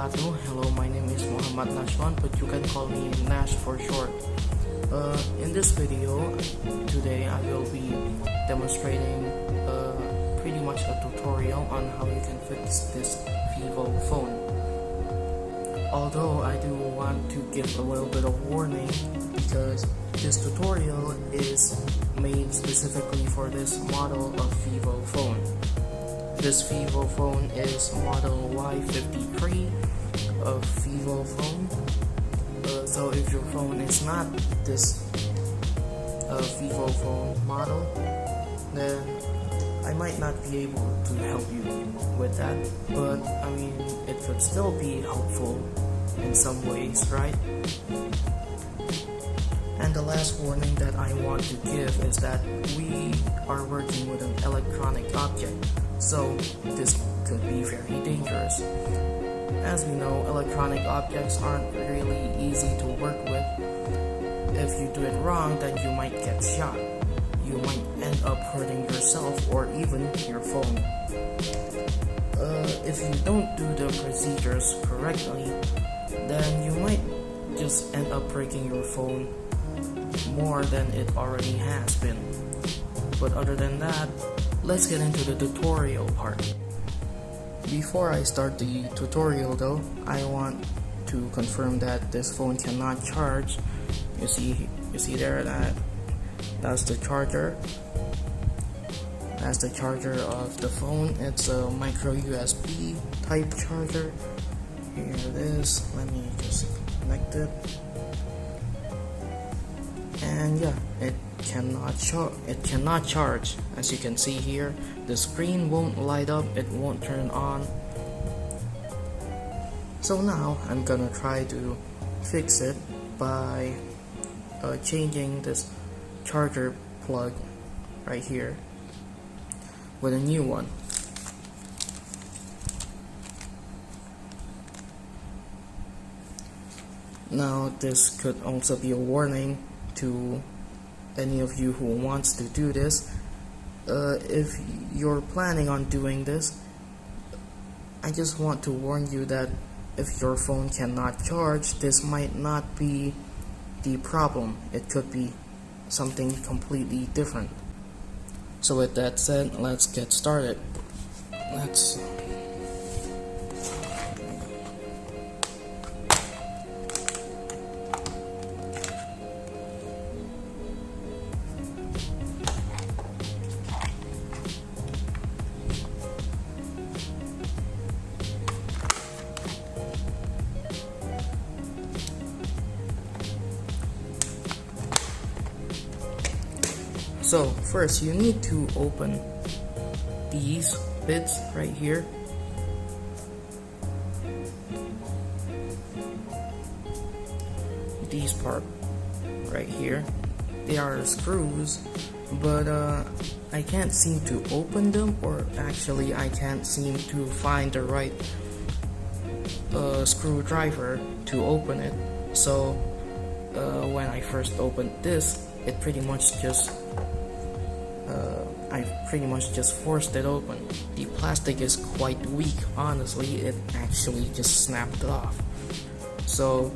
wabarakatuh. Hello, my name is Nashwan, but you can call me Nash for short. In this video, today I will be demonstrating pretty much a tutorial on how you can fix this Vivo phone. Although I do want to give a little bit of warning because this tutorial is made specifically for this model of Vivo phone. This Vivo phone is model y53 of Vivo phone. So if your phone is not this Vivo phone model, then I might not be able to help you with that. But I mean, it could still be helpful in some ways, right? And the last warning that I want to give is that we are working with an electronic object, so this could be very dangerous. As we know, electronic objects aren't really easy to work with. If you do it wrong, then you might get shot. You might end up hurting yourself or even your phone. If you don't do the procedures correctly, then you might just end up breaking your phone more than it already has been. But other than that, let's get into the tutorial part. Before I start the tutorial though, I want to confirm that this phone cannot charge. You see there, that's the charger. That's the charger of the phone. It's a micro USB type charger. Here it is. Let me just connect it. And yeah, it cannot charge. As you can see here, the screen won't light up, it won't turn on. So now I'm gonna try to fix it by changing this charger plug right here with a new one. Now this could also be a warning to any of you who wants to do this. If you're planning on doing this, I just want to warn you that if your phone cannot charge, this might not be the problem. It could be something completely different. So with that said, let's get started. So first you need to open these bits right here. These part right here, they are screws, but I can't seem to open them, or actually I can't seem to find the right screwdriver to open it. So when I first opened this, it pretty much just I pretty much just forced it open. The plastic is quite weak, honestly. It actually just snapped off. So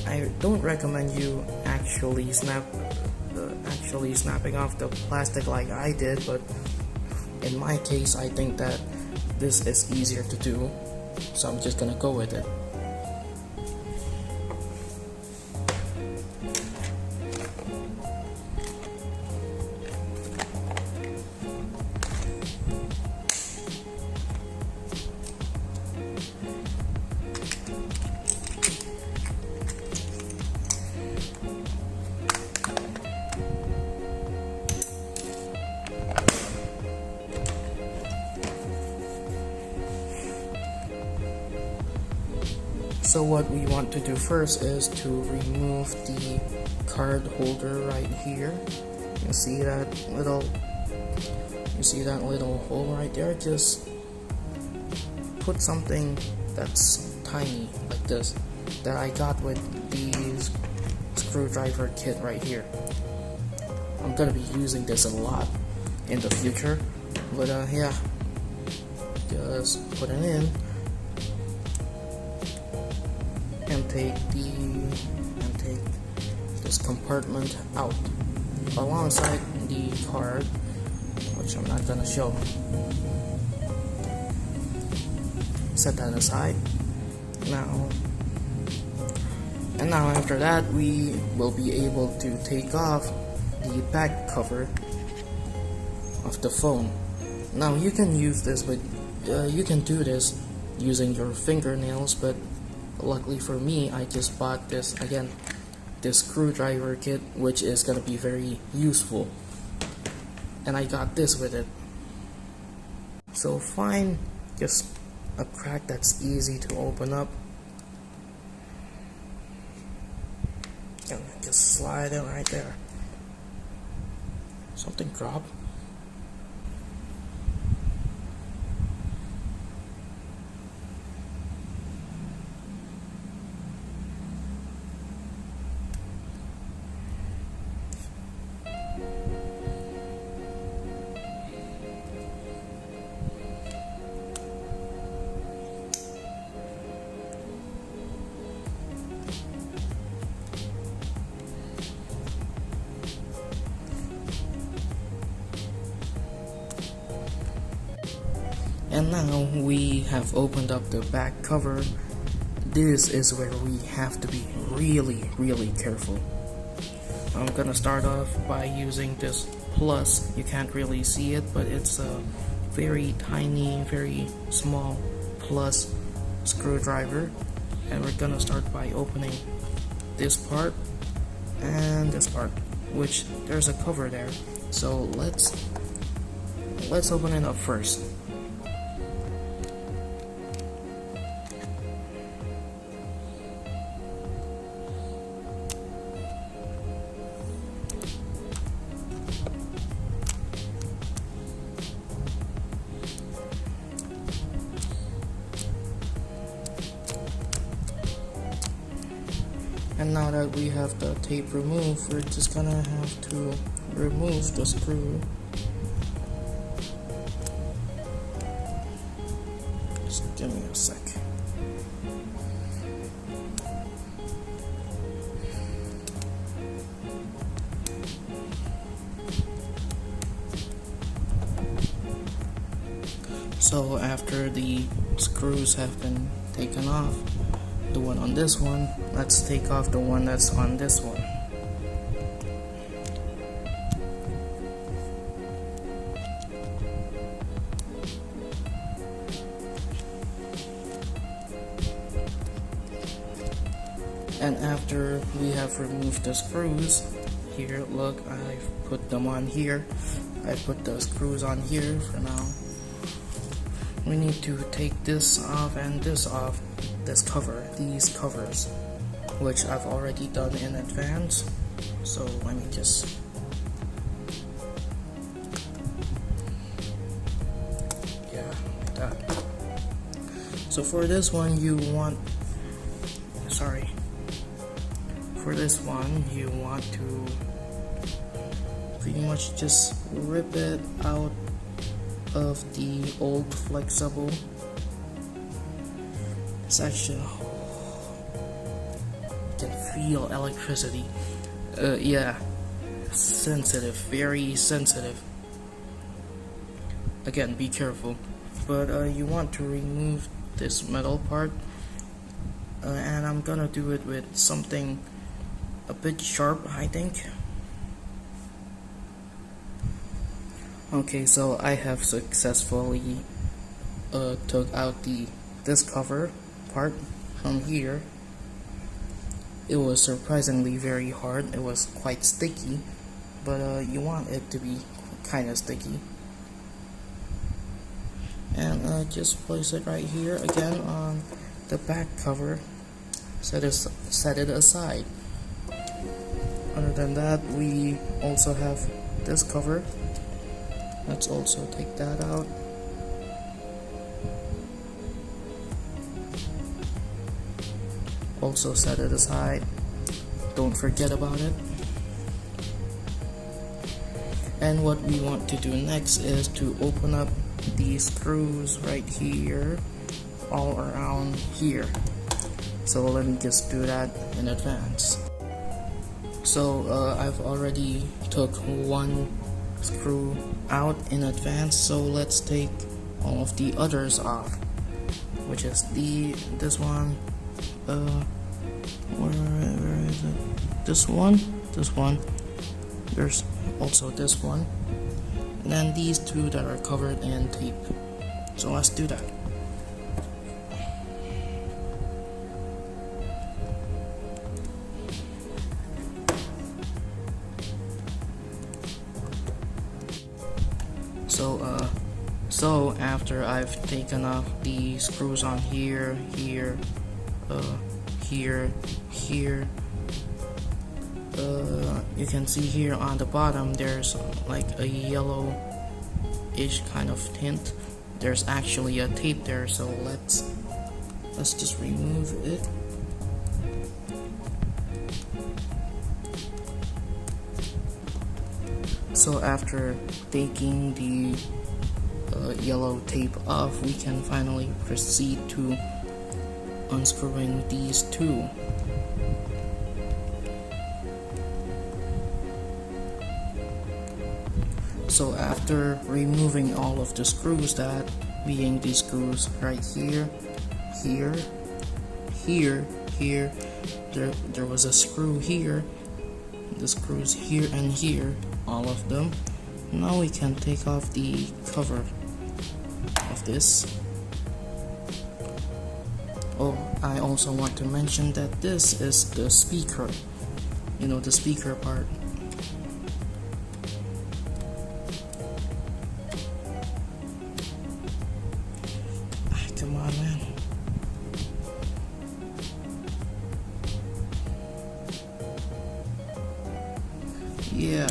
I don't recommend you actually snapping off the plastic like I did, but in my case I think that this is easier to do, so I'm just gonna go with it. So what we want to do first is to remove the card holder right here. You see that little hole right there? Just put something that's tiny like this that I got with the screwdriver kit right here. I'm gonna be using this a lot in the future, but yeah, just put it in and take this compartment out alongside the card, which I'm not gonna show. Set that aside now. And now after that, we will be able to take off the back cover of the phone. Now you can use this, but you can do this using your fingernails, but luckily for me, I just bought this screwdriver kit, which is gonna be very useful, and I got this with it. So find just a crack that's easy to open up, and just slide it right there. Something dropped. And now we have opened up the back cover. This is where we have to be really careful. I'm gonna start off by using this plus. You can't really see it, but it's a very tiny, very small plus screwdriver. And we're gonna start by opening this part and this part, which there's a cover there. So let's open it up first. And now that we have the tape removed, we're just gonna have to remove the screw. Just give me a sec. So after the screws have been taken off, the one on this one, let's take off the one that's on this one. And after we have removed the screws, here, look, I've put them on here. I put the screws on here for now. We need to take this off and this off, this cover, these covers, which I've already done in advance. So let me just like that. So for this one you want to pretty much just rip it out of the old flexible section. You can feel electricity. Yeah, sensitive, very sensitive. Again, be careful. But you want to remove this metal part, and I'm gonna do it with something a bit sharp, I think. Okay, so I have successfully took out this cover part from here. It was surprisingly very hard. It was quite sticky, but you want it to be kind of sticky. And just place it right here again on the back cover. Set it aside. Other than that, we also have this cover. Let's also take that out. Also set it aside. Don't forget about it. And what we want to do next is to open up these screws right here, all around here. So let me just do that in advance. So I've already took one screw out in advance, so let's take all of the others off, which is this one, where is it? This one, there's also this one, and then these two that are covered in tape. So let's do that. So after I've taken off the screws on here, here, you can see here on the bottom there's like a yellow-ish kind of tint. There's actually a tape there, so let's just remove it. So after taking the yellow tape off, we can finally proceed to unscrewing these two. So after removing all of the screws, that being these screws right here, there was a screw here, the screws here and here, all of them. Now we can take off the cover of this. Oh, I also want to mention that this is the speaker, the speaker part. Come on, man. Yeah.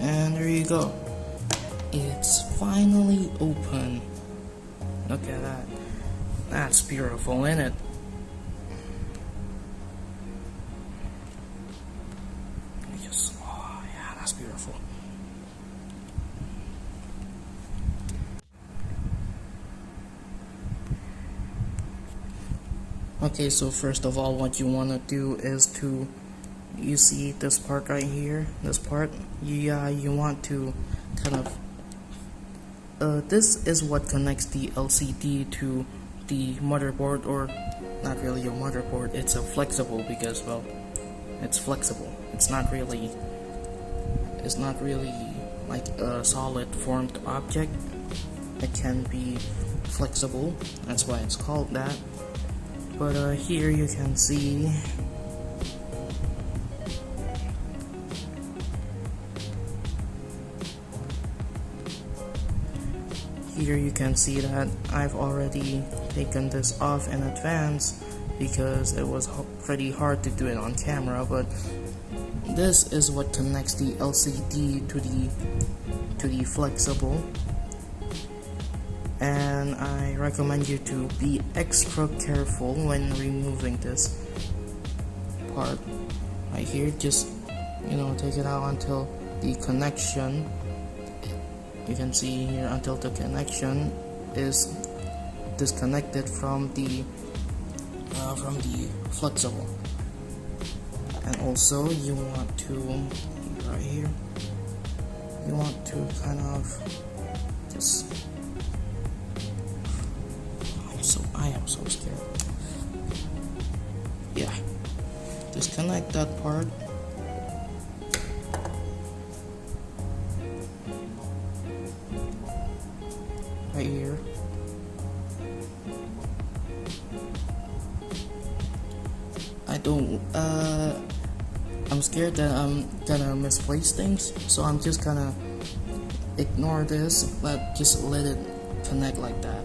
And there you go. It's finally open. Look at that. That's beautiful, isn't it? Oh yeah, that's beautiful. Okay, so first of all, what you want to do is you see this part right here, this part, yeah, you want to kind of, this is what connects the LCD to the motherboard, or not really a motherboard, it's a flexible, because, well, it's flexible. It's not really like a solid formed object. It can be flexible, that's why it's called that. But here you can see that I've already taken this off in advance because it was pretty hard to do it on camera. But this is what connects the LCD to the flexible, and I recommend you to be extra careful when removing this part right here. Just take it out until the connection, you can see here, until the connection is disconnected from the flexible. And also you want to, right here, you want to kind of just, I am so scared. Yeah, disconnect that part. Right here. I'm scared that I'm gonna misplace things, so I'm just gonna ignore this, but just let it connect like that.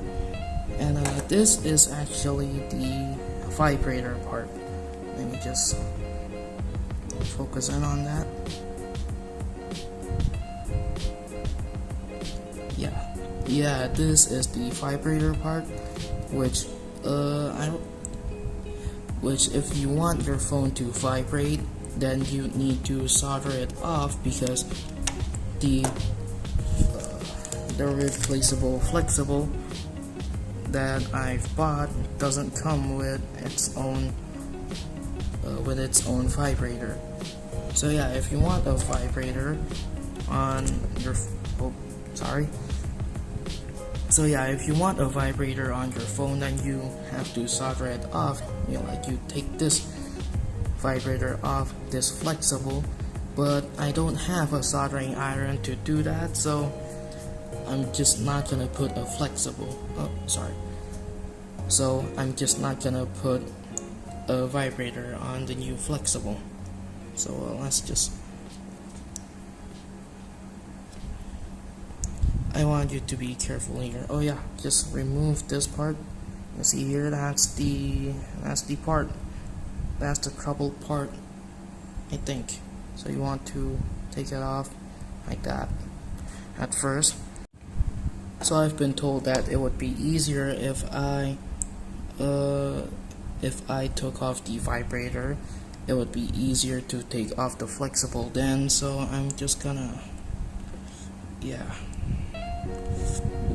And this is actually the vibrator part. Let me just focus in on that. Yeah, this is the vibrator part, which if you want your phone to vibrate, then you need to solder it off, because the the replaceable flexible that I've bought doesn't come with its own vibrator. So yeah, if you want a vibrator on your if you want a vibrator on your phone, then you have to solder it off. You take this vibrator off this flexible, but I don't have a soldering iron to do that, so I'm just not gonna put a So I'm just not gonna put a vibrator on the new flexible. So I want you to be careful here. Oh yeah, just remove this part. You see here, that's the part. That's the troubled part, I think. So you want to take it off like that at first. So I've been told that it would be easier if I took off the vibrator. It would be easier to take off the flexible then. So I'm just gonna,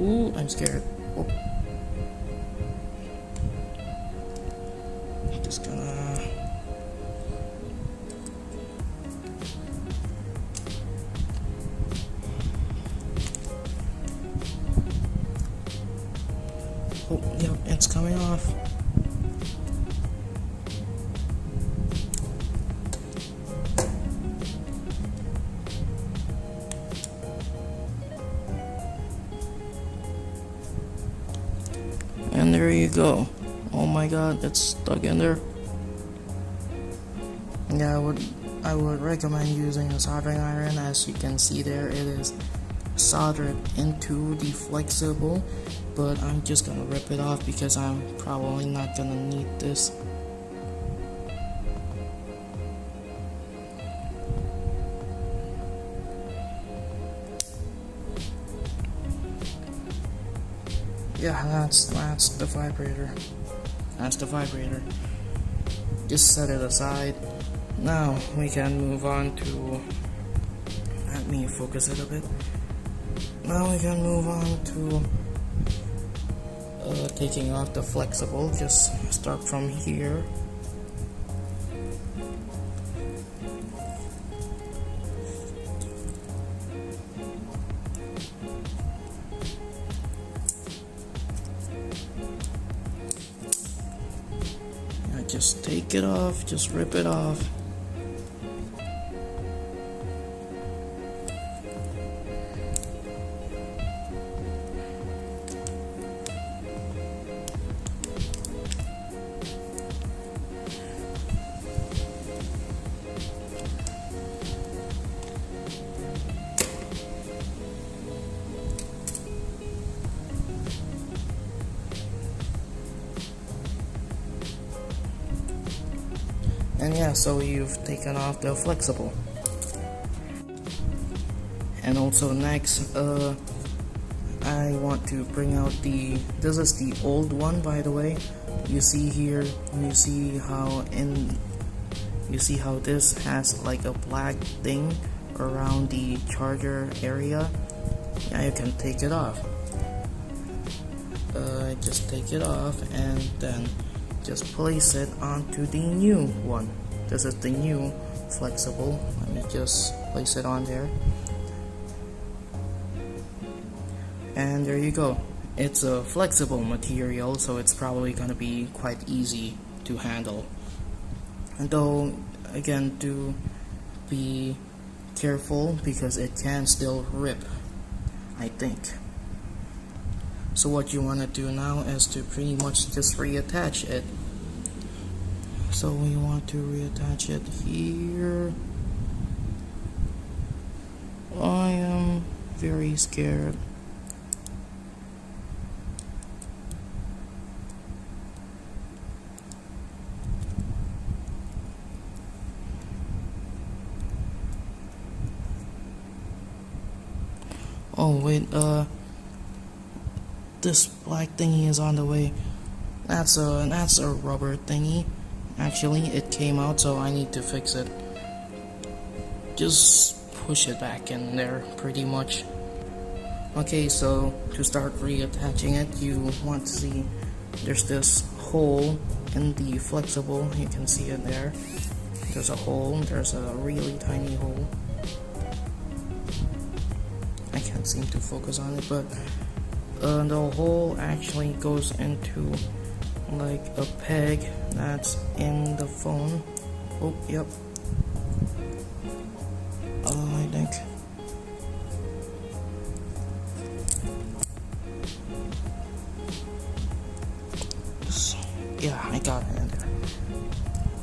Ooh, I'm scared. Oh. Just gonna. Oh, yeah, it's coming off. And there you go. Oh my god, it's stuck in there. Yeah, I would recommend using a soldering iron. As you can see there, it is soldered into the flexible, but I'm just gonna rip it off because I'm probably not gonna need this. Yeah, that's the vibrator. That's the vibrator. Just set it aside. Now we can move on to. Let me focus it a bit. Now we can move on to taking off the flexible. Just start from here. Just take it off, just rip it off. And yeah, so you've taken off the flexible. And also next, I want to bring out this is the old one, by the way. You see here, you see how this has like a black thing around the charger area. Yeah, you can take it off. Just take it off and then just place it onto the new one. This is the new flexible. Let me just place it on there. And there you go. It's a flexible material, so it's probably gonna be quite easy to handle. And though, again, do be careful because it can still rip, I think. So what you want to do now is to pretty much just reattach it. So we want to reattach it here. I am very scared. Oh wait, this black thingy is on the way. That's a rubber thingy. Actually, it came out, so I need to fix it. Just push it back in there, pretty much. Okay, so to start reattaching it, you want to see there's this hole in the flexible. You can see it there. There's a hole, there's a really tiny hole. I can't seem to focus on it, but the hole actually goes into like a peg that's in the phone. Oh, yep. I think. Yeah, I got it in there.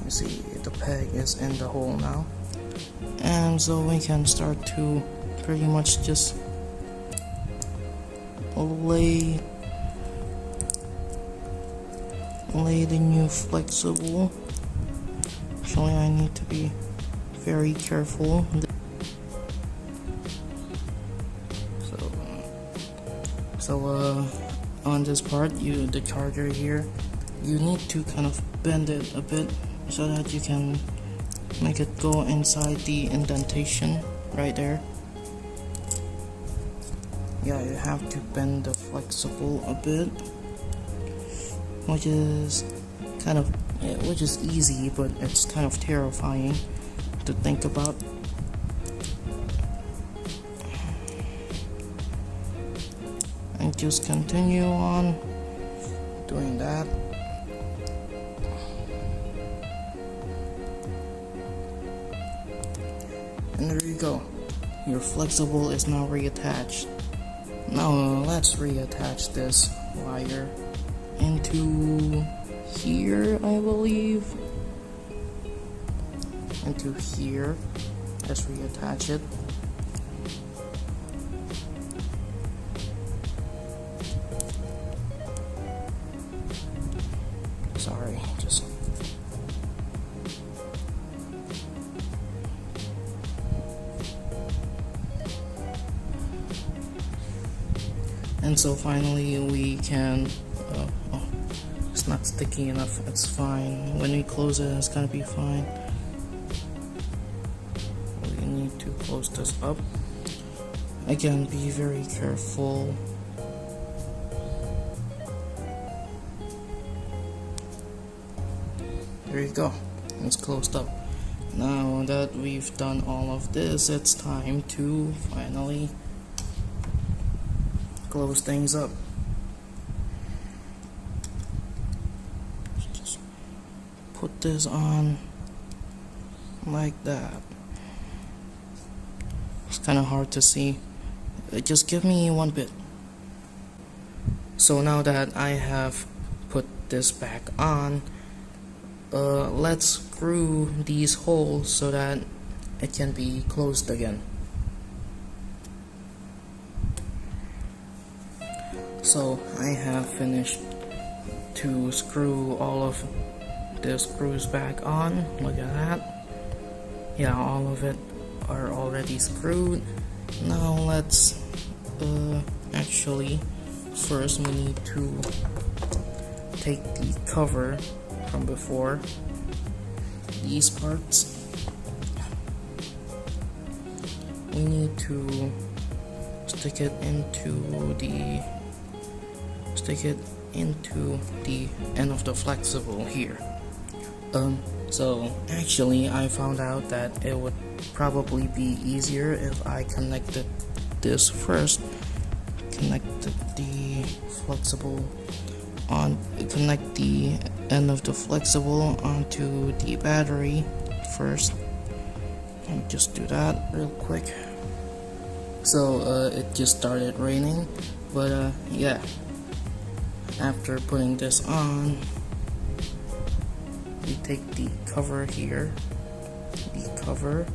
You see, the peg is in the hole now. And so we can start to pretty much just lay the new flexible. Actually, I need to be very careful. So on this part, the charger here, you need to kind of bend it a bit so that you can make it go inside the indentation right there. Yeah, you have to bend the flexible a bit, which is easy, but it's kind of terrifying to think about. And just continue on doing that. And there you go. Your flexible is now reattached. Now let's reattach this wire into here, I believe. Into here. Let's reattach it. Sorry, just. And so finally we can, oh, it's not sticky enough, it's fine. When we close it, it's gonna be fine. We need to close this up. Again, be very careful. There you go, it's closed up. Now that we've done all of this, it's time to finally close things up. Just put this on like that. It's kind of hard to see. Just give me one bit. So now that I have put this back on, let's screw these holes so that it can be closed again. So I have finished to screw all of the screws back on. Look at that. Yeah, all of it are already screwed. Now let's actually first we need to take the cover from before, these parts. We need to stick it into the end of the flexible here. So actually I found out that it would probably be easier if I connected this first. Connected the flexible on, connect the end of the flexible onto the battery first. And just do that real quick. So it just started raining, but yeah. After putting this on, we take the cover here. The cover.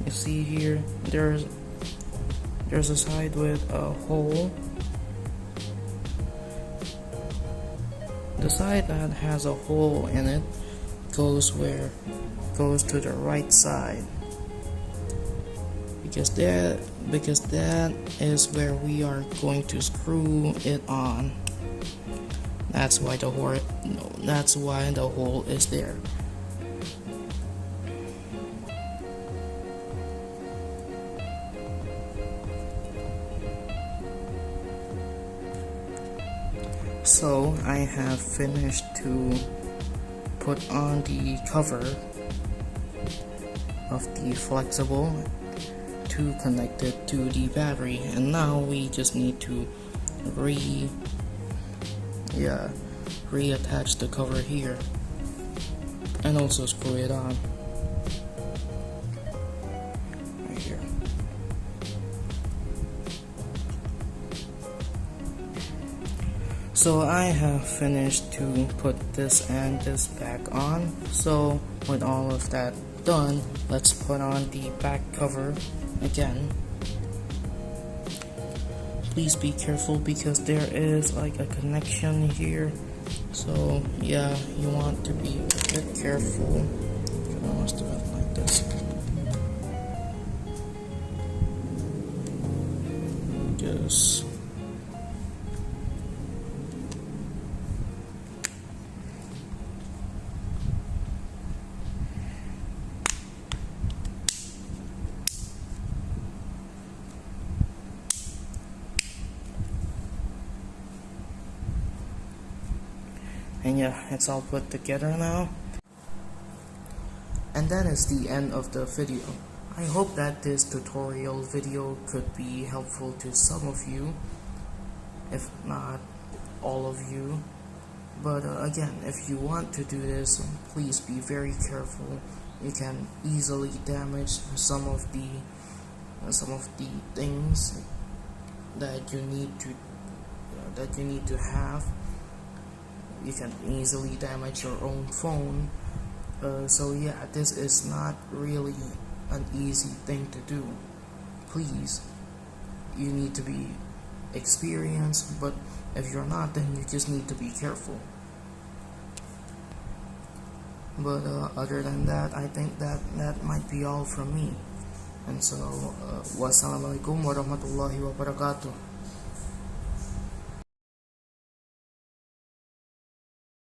You see here, there's a side with a hole. The side that has a hole in it goes to the right side. Because that is where we are going to screw it on. That's why the hole is there. So I have finished to put on the cover of the flexible to connect it to the battery, and now we just need to reattach the cover here and also screw it on right here. So I have finished to put this and this back on. So with all of that done, let's put on the back cover again. Please be careful because there is like a connection here. So yeah, you want to be a bit careful. I must have it like this. Just and yeah, it's all put together now. And that is the end of the video. I hope that this tutorial video could be helpful to some of you, if not all of you. But again, if you want to do this, please be very careful. You can easily damage some of the things that you need to have. You can easily damage your own phone. So yeah, this is not really an easy thing to do. Please, you need to be experienced, but if you're not, then you just need to be careful. But other than that, I think that might be all from me. And so, wassalamualaikum warahmatullahi wabarakatuh.